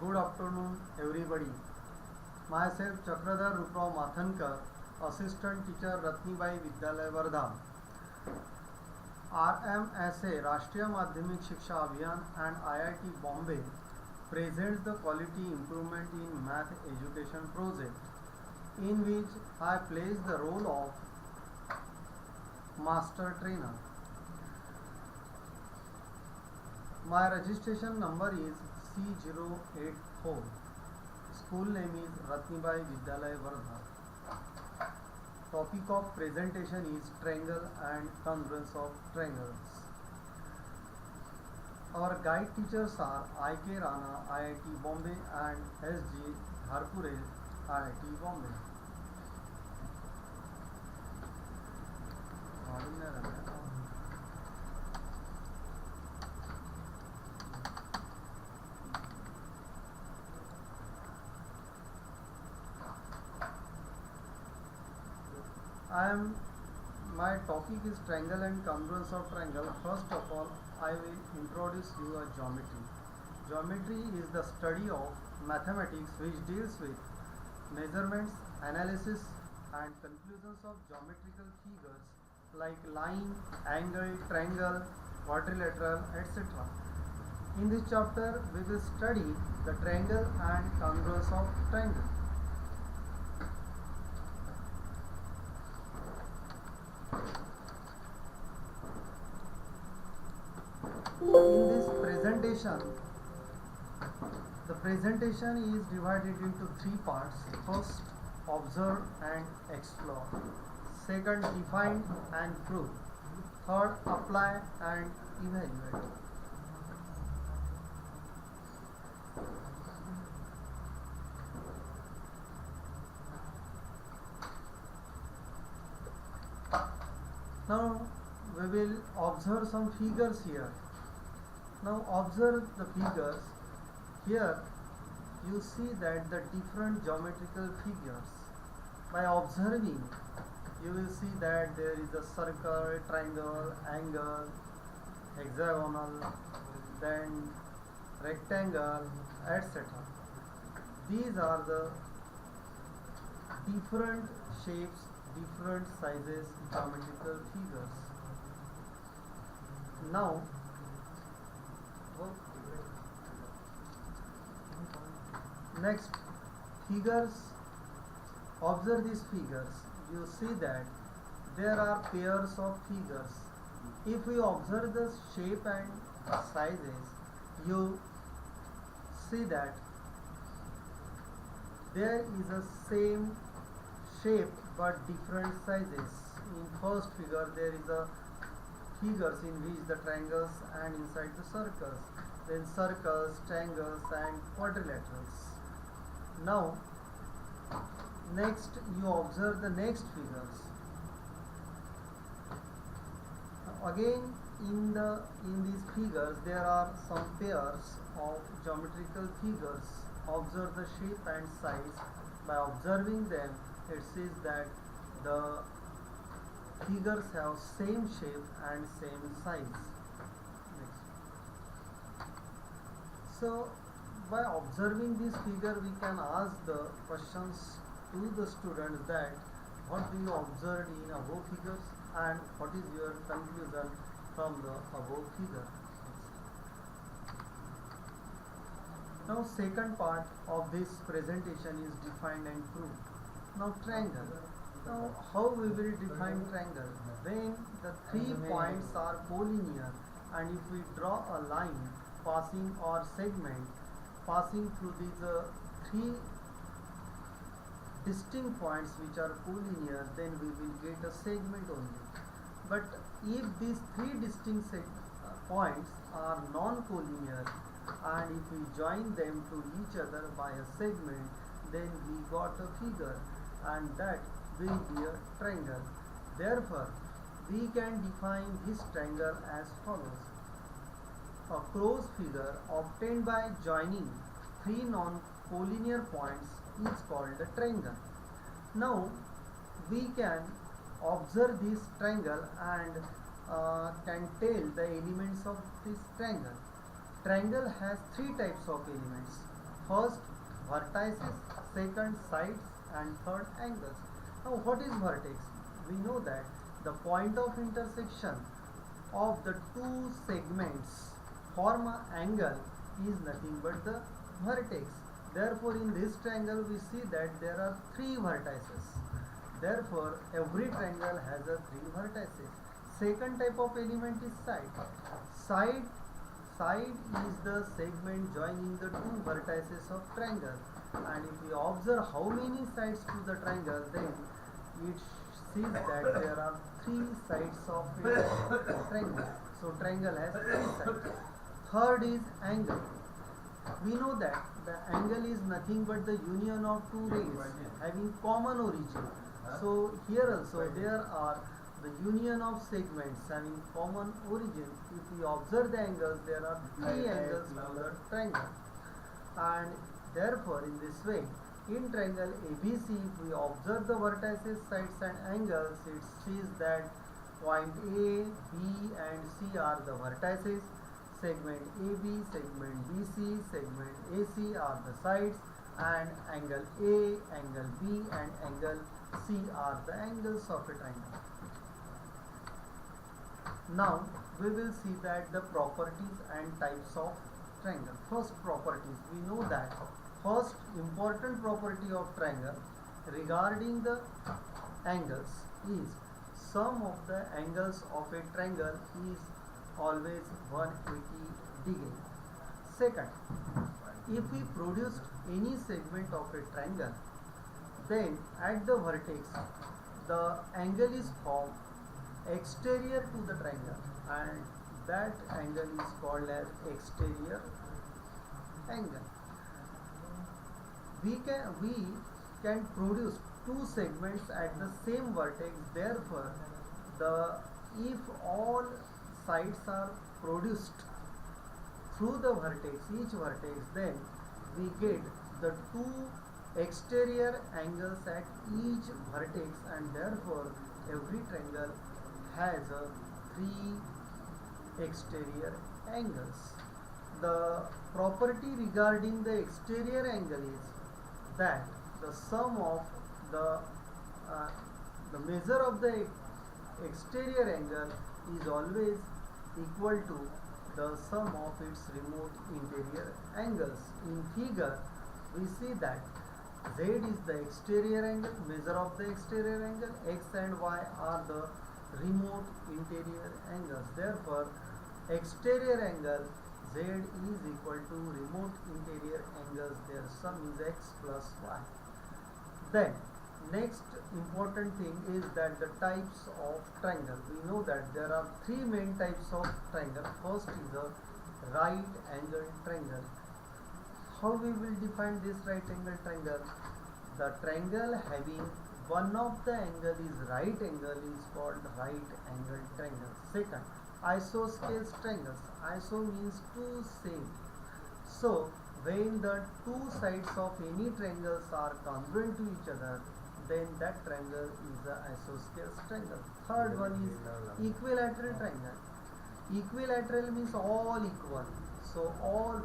Good afternoon, everybody. Myself Chakradhar Ruprao Mathankar, Assistant Teacher Ratnibai Vidyalaya Wardha. RMSA राष्ट्रीय माध्यमिक शिक्षा अभियान and IIT Bombay presents the Quality Improvement in Math Education project, in which I plays the role of Master Trainer. My registration number is C084. School name is Ratnibai Vidyalaya Wardha. Topic of presentation is triangle and congruence of triangles. Our guide teachers are I.K. Rana, IIT Bombay, and S.G. Dharpure, IIT Bombay. My topic is triangle and congruence of triangle. First of all, I will introduce you a geometry. Geometry is the study of mathematics which deals with measurements, analysis and conclusions of geometrical figures like line, angle, triangle, quadrilateral, etc. In this chapter, we will study the triangle and congruence of triangle. In this presentation, the presentation is divided into three parts. First, observe and explore. Second, define and prove. Third, apply and evaluate. Now, we will observe some figures here. Now observe the figures. Here you see that the different geometrical figures. By observing, you will see that there is a circle, triangle, angle, hexagonal, then rectangle, etc. These are the different shapes, different sizes geometrical figures. Now next, figures. Observe these figures. You see that there are pairs of figures. If we observe the shape and sizes, you see that there is a same shape but different sizes. In first figure there is a figures in which the triangles and inside the circles, then circles, triangles and quadrilaterals. Now next you observe the next figures. Again in these figures there are some pairs of geometrical figures. Observe the shape and size. By observing them, it says that the figures have same shape and same size. Next. So by observing this figure, we can ask the questions to the students that what do you observe in above figures and what is your conclusion from the above figure. Now second part of this presentation is define and prove. Now triangle. Now how we will define triangle? When the 3 points are collinear and if we draw a line passing or segment passing through these 3 distinct points which are collinear, then we will get a segment only. But if these 3 distinct points are non-collinear and if we join them to each other by a segment, then we got a figure and that will be a triangle. Therefore, we can define this triangle as follows. A closed figure obtained by joining 3 non-collinear points is called a triangle. Now we can observe this triangle and can tell the elements of this triangle. Triangle has 3 types of elements. First vertices, second sides, and third angles. Now what is vertex? We know that the point of intersection of the two segments form an angle is nothing but the vertex. Therefore in this triangle we see that there are three vertices. Therefore every triangle has a three vertices. Second type of element is side. Side is the segment joining the two vertices of triangle, and if we observe how many sides to the triangle, then it sees that there are three sides of a triangle. So triangle has three sides. Third is angle. We know that the angle is nothing but the union of two rays having common origin. So here also there are the union of segments having common origin. If we observe the angles, there are three angles to the triangle, and therefore in this way, in triangle ABC, if we observe the vertices, sides and angles, it sees that point A, B and C are the vertices, segment AB, segment BC, segment AC are the sides, and angle A, angle B and angle C are the angles of a triangle. Now we will see that the properties and types of triangle. First, properties. We know that first important property of triangle regarding the angles is sum of the angles of a triangle is always 180 degree. Second, if we produced any segment of a triangle, then at the vertex the angle is formed exterior to the triangle, and that angle is called as exterior angle. We can produce two segments at the same vertex. Therefore, if all sides are produced through the vertex, each vertex, then we get the two exterior angles at each vertex, and therefore every triangle has three exterior angles. The property regarding the exterior angle is that the sum of the measure of the exterior angle is always equal to the sum of its remote interior angles. In figure, we see that Z is the exterior angle, measure of the exterior angle, X and Y are the remote interior angles. Therefore, exterior angle Z is equal to remote interior angles. Their sum is X plus Y. Then, next important thing is that the types of triangle. We know that there are three main types of triangle. First is a right angle triangle. How we will define this right angle triangle? The triangle having one of the angle is right angle is called right angle triangle. Second, isosceles triangles. Iso means two same. So when the two sides of any triangles are congruent to each other, then that triangle is an isosceles triangle. Third one is equilateral triangle. Equilateral means all equal. So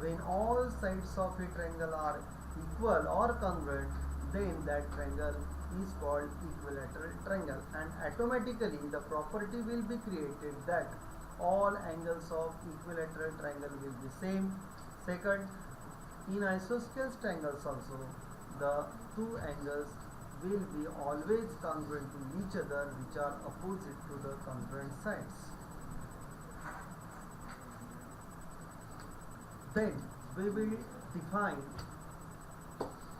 when all sides of a triangle are equal or congruent, then that triangle is called equilateral triangle, and automatically the property will be created that all angles of equilateral triangle will be same. Second, in isosceles triangles also, the two angles will be always congruent to each other, which are opposite to the congruent sides. Then we will define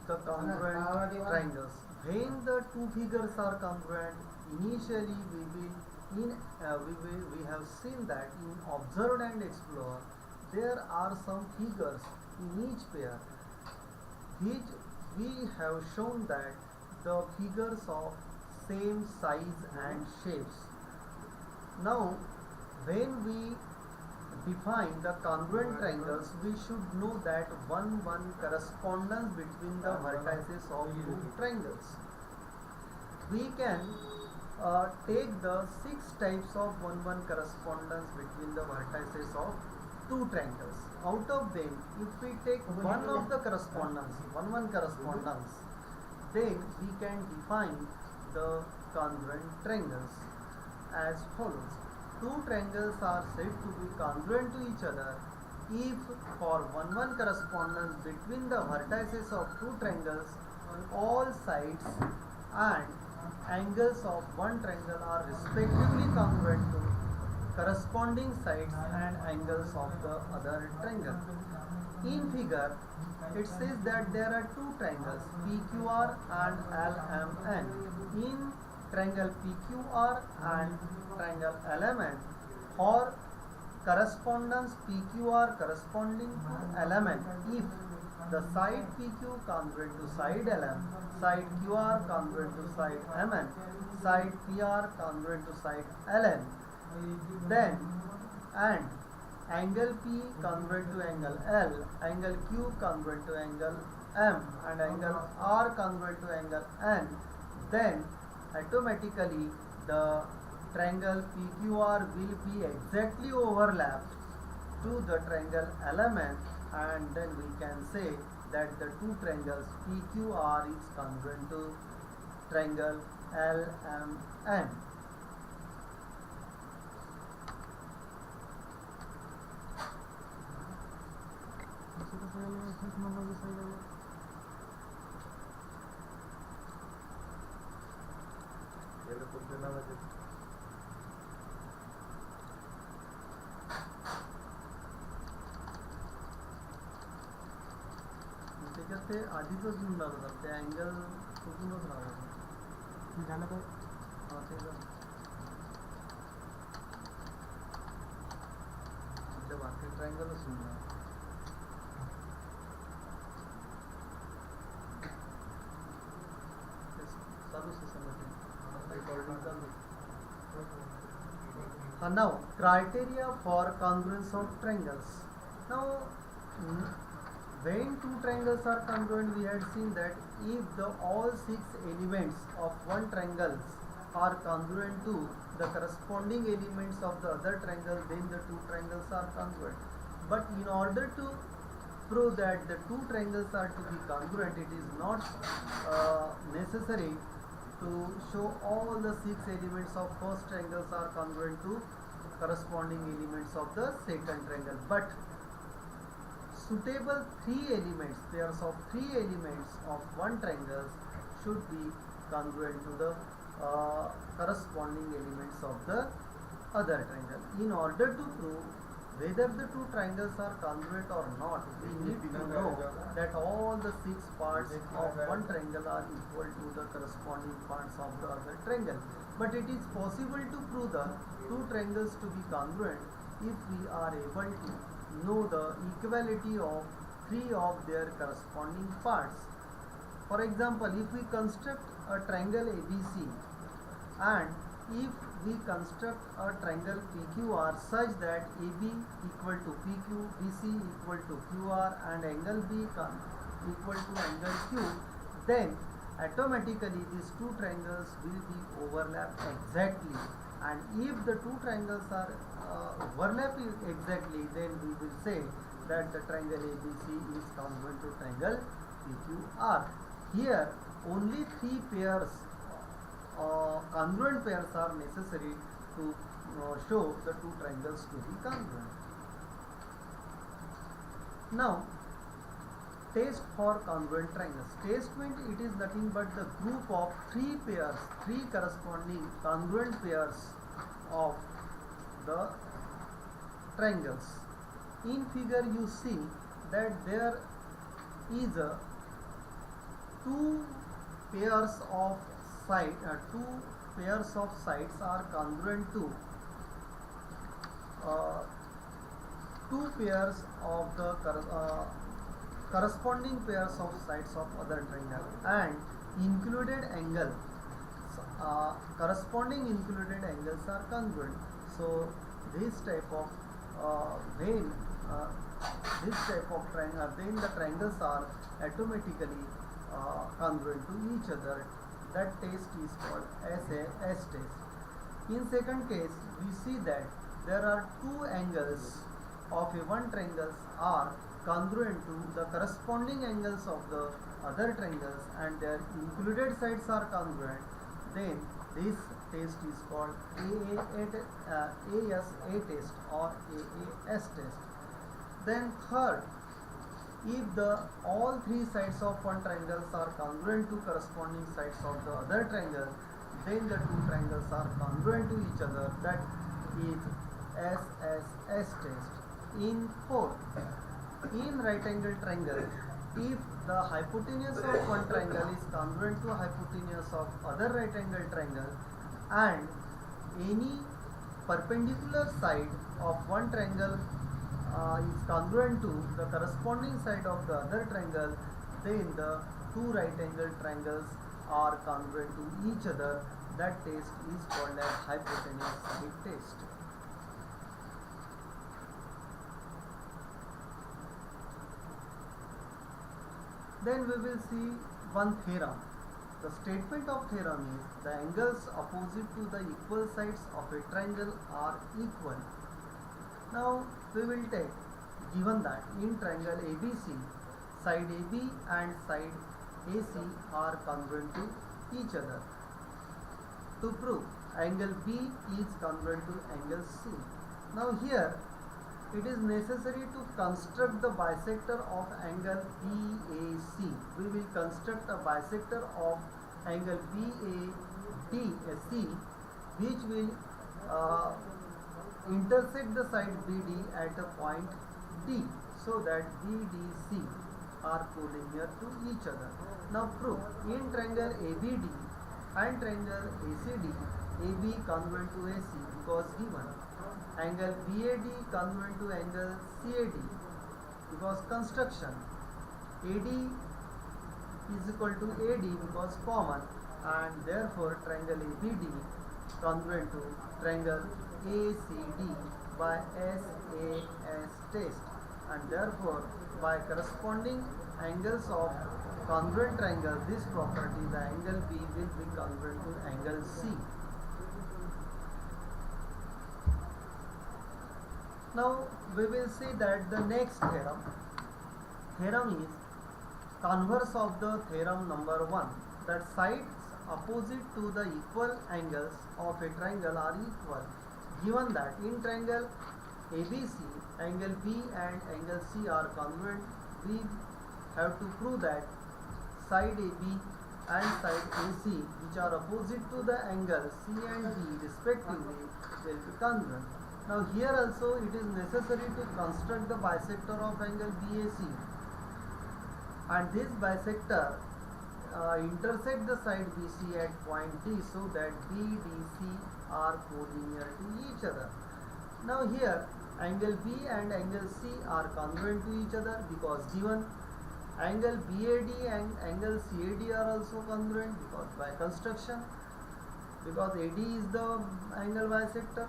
the congruent triangles. When the two figures are congruent, initially we have seen that in observed and explored there are some figures in each pair which we have shown that the figures of same size and shapes. Now when we define the congruent triangles, we should know that 1-1 correspondence between the vertices of two triangles. We can take the 6 types of 1-1 correspondence between the vertices of two triangles. Out of them, if we take one of the correspondence, one correspondence, then we can define the congruent triangles as follows. Two triangles are said to be congruent to each other if for one correspondence between the vertices of two triangles, all sides and angles of one triangle are respectively congruent to corresponding sides and angles of the other triangle. In figure, it says that there are two triangles PQR and LMN. In triangle PQR and triangle LMN, for correspondence PQR corresponding to LMN, if the side PQ congruent to side LM, side QR congruent to side MN, side PR congruent to side LN, then and angle P congruent to angle L, angle Q congruent to angle M, and angle R congruent to angle N, then automatically the triangle PQR will be exactly overlapped to the triangle LMN, and then we can say that the two triangles PQR is congruent to triangle LMN. त्याच्यात ते आधीच येऊन जातात ते angle कुठूनच राहतात झालं तर हां ते आपल्या बाकी ट्रायंगलच होऊन जाणार चालूच आहे समजते रेकॉर्डिंग चालू. Now criteria for congruence of triangles. Now when two triangles are congruent, we had seen that if the all six elements of one triangle are congruent to the corresponding elements of the other triangle, then the two triangles are congruent. But in order to prove that the two triangles are to be congruent, it is not necessary to show all the six elements of first triangles are congruent to corresponding elements of the second triangle, but suitable pairs of three elements of one triangle should be congruent to the corresponding elements of the other triangle. In order to prove whether the two triangles are congruent or not, we need to know that all the six parts of one triangle are equal to the corresponding parts of the other triangle. But it is possible to prove the two triangles to be congruent if we are able to know the equality of three of their corresponding parts. For example, if we construct a triangle ABC and if we construct a triangle PQR such that AB equal to PQ, BC equal to QR and angle B equal to angle Q, then automatically these two triangles will be overlapped exactly, and if the two triangles are overlapping exactly, then we will say that the triangle ABC is congruent to triangle PQR. Here only three pairs, congruent pairs are necessary to show the two triangles to be congruent. Now test for congruent triangles. Test means it is nothing but the group of three pairs, three corresponding congruent pairs of the triangles. In figure you see that there is a two pairs of sides are congruent to two pairs of the corresponding pairs of sides of other triangle, and included angle corresponding included angles are congruent. So this type of triangle, then the triangles are automatically congruent to each other. That test is called as a S test. In second case, we see that there are two angles of a one triangles are congruent to the corresponding angles of the other triangles and their included sides are congruent, then this test is called ASA test or AAS test. Then third, if the all three sides of one triangle are congruent to corresponding sides of the other triangle, then the two triangles are congruent to each other. That is SSS test. In fourth, in right angle triangle, if the hypotenuse of one triangle is congruent to hypotenuse of other right angle triangle and any perpendicular side of one triangle is congruent to the corresponding side of the other triangle, then the two right angle triangles are congruent to each other. That test is called as hypotenuse side test. Then we will see one theorem. The statement of theorem is the angles opposite to the equal sides of a triangle are equal. Now we will take, given that in triangle ABC, side AB and side AC are congruent to each other. To prove angle B is congruent to angle C. Now here it is necessary to construct the bisector of angle BAC. We will construct a bisector of angle BAC which will intersect the side BD at a point D, so that BDC are collinear to each other. Now prove in triangle ABD and triangle ACD, AB congruent to AC because given, angle BAD congruent to angle CAD because construction, AD is equal to AD because common, and therefore triangle ABD congruent to triangle ACD by SAS test, and therefore by corresponding angles of congruent triangle, this property, the angle B will be congruent to angle C. Now we will see that the next theorem is converse of the theorem number 1, that sides opposite to the equal angles of a triangle are equal. Given that in triangle ABC, angle B and angle C are congruent, we have to prove that side AB and side AC, which are opposite to the angle C and B respectively, will be congruent. Now here also it is necessary to construct the bisector of angle BAC, and this bisector intersect the side BC at point D, so that BDC are collinear to each other. Now here angle B and angle C are congruent to each other because given angle BAD and angle CAD are also congruent because by construction, because AD is the angle bisector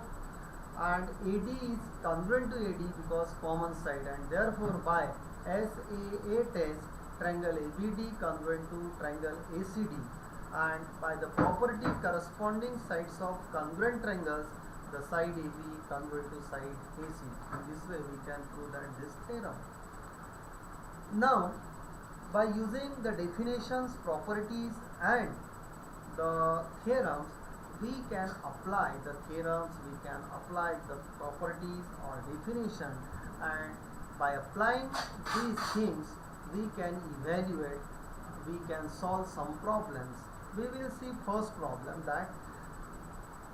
and AD is congruent to AD because common side, and therefore by SAA test, triangle ABD congruent to triangle ACD, and by the property corresponding sides of congruent triangles, the side AB congruent to side AC. In this way we can prove that this theorem. Now by using the definitions, properties and the theorems, we can apply the theorems, we can apply the properties or definition, and by applying these things we can evaluate, we can solve some problems. We will see first problem, that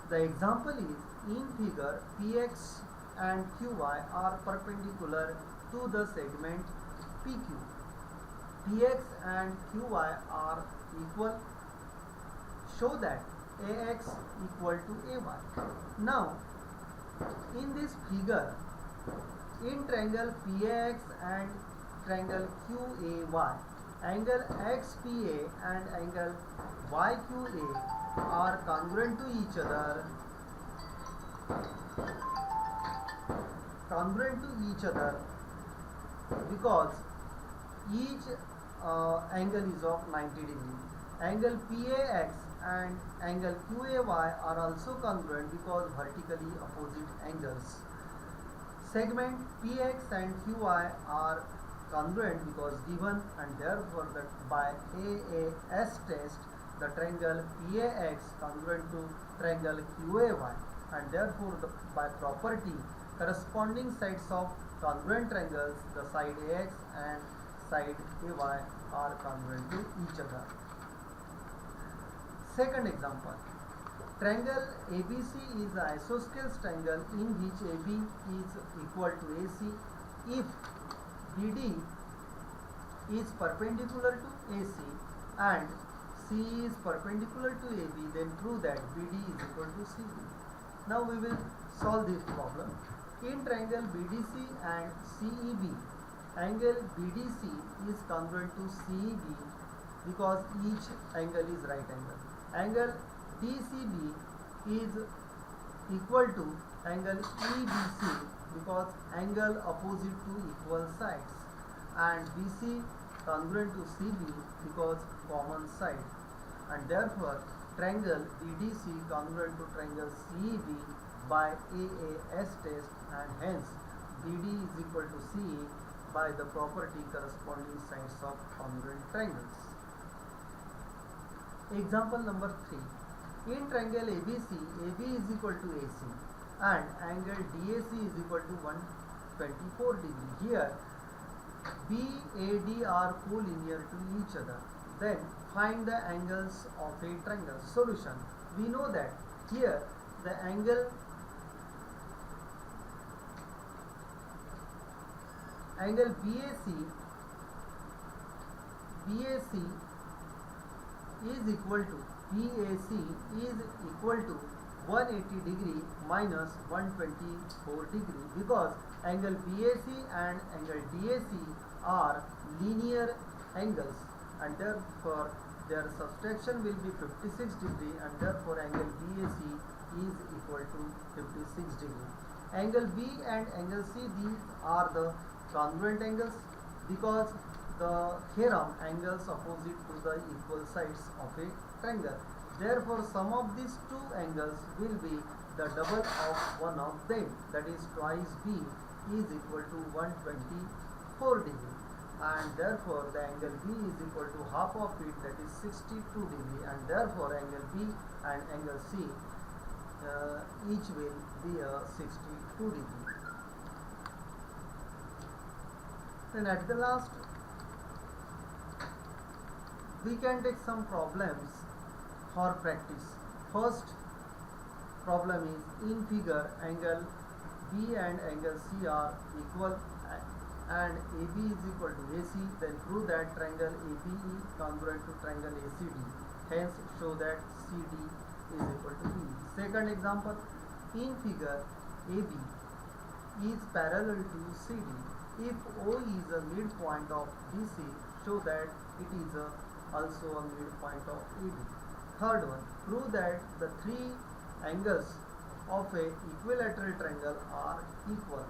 the example is in figure PX and QY are perpendicular to the segment PQ. PX and QY are equal, show that AX equal to AY. Now in this figure, in triangle PAX and triangle QAY, angle XPA and angle YQA are congruent to each other, because each angle is of 90 degree. Angle PAX and angle QAY are also congruent because vertically opposite angles. Segment PX and QI are congruent because given, and therefore that by AAS test the triangle PAX congruent to triangle QAY, and therefore by property corresponding sides of congruent triangles, the side AX and side AY are congruent to each other. Second example, triangle ABC is an isosceles triangle in which AB is equal to AC. If BD is perpendicular to AC and C is perpendicular to AB, then prove that BD is equal to CB. Now we will solve this problem. In triangle BDC and CEB, angle BDC is congruent to CEB because each angle is right angle. Angle DCB is equal to angle EBC because angle opposite to equal sides, and BC congruent to CB because common side, and therefore triangle BDC congruent to triangle CEB by AAS test, and hence BD is equal to CE by the property corresponding sides of congruent triangles. Example number 3. In triangle ABC, AB is equal to AC and angle DAC is equal to 124 degree. Here BAD are collinear to each other. Then find the angles of a triangle. Solution. We know that here the angle BAC is equal to 180 degree minus 124 degree because angle BAC and angle DAC are linear angles, and therefore their subtraction will be 56 degree, and therefore angle BAC is equal to 56 degree. Angle B and angle C, these are the congruent angles because the theorem angles opposite to the equal sides of a triangle. Therefore sum of these two angles will be the double of one of them, that is twice B is equal to 124 degree, and therefore the angle B is equal to half of it, that is 62 degree, and therefore angle B and angle C each will be a 62 degree. Then at the last we can take some problems for practice. First problem is, in figure angle B and angle C are equal and AB is equal to AC, then prove that triangle ABE congruent to triangle ACD, hence show that CD is equal to BE. Second example, in figure AB is parallel to CD. If O is a midpoint of BC, show that it is also a midpoint of ED. Third one, prove that the three angles of a equilateral triangle are equal.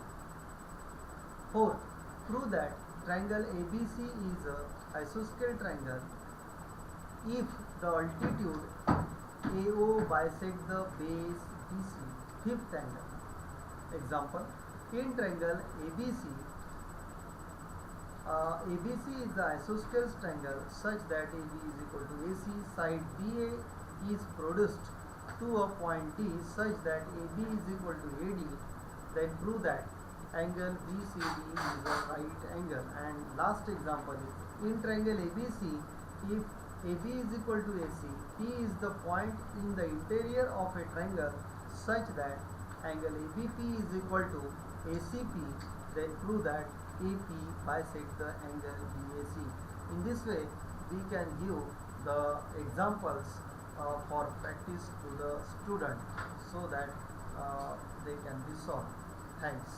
Fourth, prove that triangle ABC is a isosceles triangle if the altitude AO bisect the base BC. Fifth angle. Example, in triangle ABC, ABC is the isosceles triangle such that AB is equal to AC. Side BA is produced to a point D such that AB is equal to AD. Then prove that angle BCD is a right angle. And last example is, in triangle ABC, if AB is equal to AC, P is the point in the interior of a triangle such that angle ABP is equal to ACP. Then prove that AP bisect the angle BAC. In this way, we can give the examples for practice to the student so that they can be solved. Thanks.